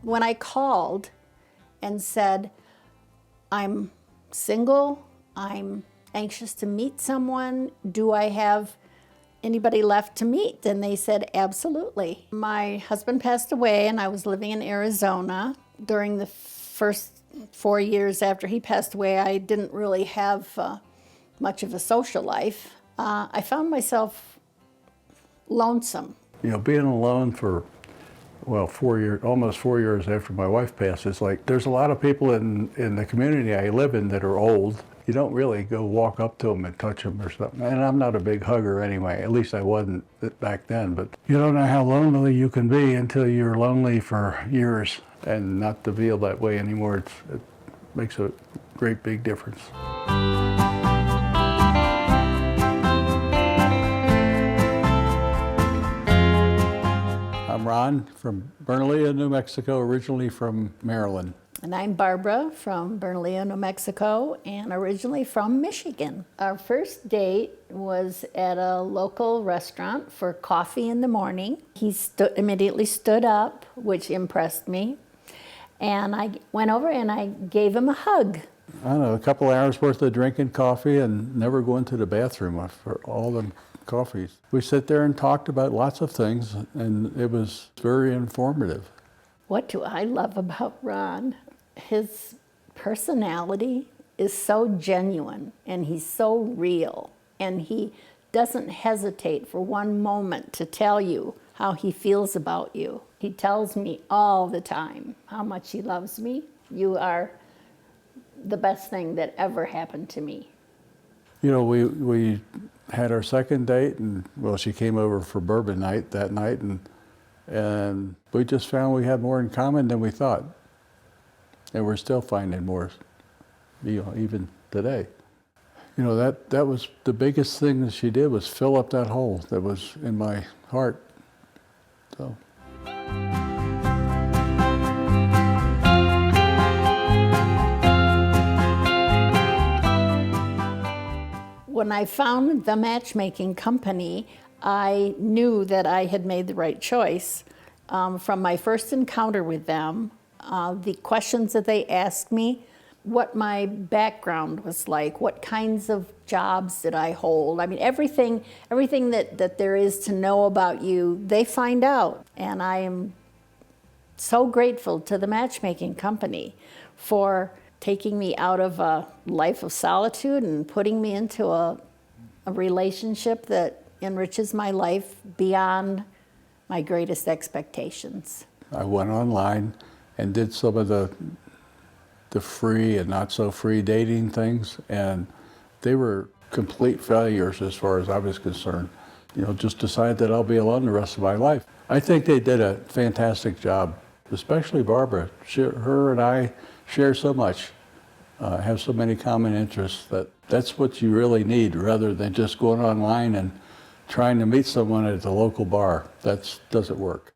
When I called and said, I'm single, I'm anxious to meet someone, do I have anybody left to meet? And they said, absolutely. My husband passed away and I was living in Arizona. During the first 4 years after he passed away, I didn't really have much of a social life. I found myself lonesome. You know, being alone for, well, 4 years, almost 4 years after my wife passed, it's like there's a lot of people in the community I live in that are old. You don't really go walk up to them and touch them or something. And I'm not a big hugger anyway, at least I wasn't back then. But you don't know how lonely you can be until you're lonely for years. And not to feel that way anymore, it makes a great big difference. I'm Ron from Bernalillo, New Mexico, originally from Maryland. And I'm Barbara from Bernalillo, New Mexico, and originally from Michigan. Our first date was at a local restaurant for coffee in the morning. He immediately stood up, which impressed me. And I went over and I gave him a hug. I don't know, a couple hours worth of drinking coffee and never going to the bathroom for all the coffees. We sit there and talked about lots of things, and it was very informative. What do I love about Ron? His personality is so genuine and he's so real, and he doesn't hesitate for one moment to tell you how he feels about you. He tells me all the time how much he loves me. You are the best thing that ever happened to me. You know, we had our second date, and well, she came over for bourbon night that night, and we just found we had more in common than we thought. And we're still finding more, you know, even today. You know, that was the biggest thing that she did, was fill up that hole that was in my heart. So. When I found the Matchmaking Company, I knew that I had made the right choice. From my first encounter with them, the questions that they asked me, what my background was like, what kinds of jobs did I hold. I mean, everything that there is to know about you, they find out. And I am so grateful to the Matchmaking Company for taking me out of a life of solitude and putting me into a relationship that enriches my life beyond my greatest expectations. I went online and did some of the free and not so free dating things, and they were complete failures as far as I was concerned. You know, just decided that I'll be alone the rest of my life. I think they did a fantastic job, especially Barbara. Her and I share so much, have so many common interests, that's what you really need, rather than just going online and trying to meet someone at the local bar. That doesn't work.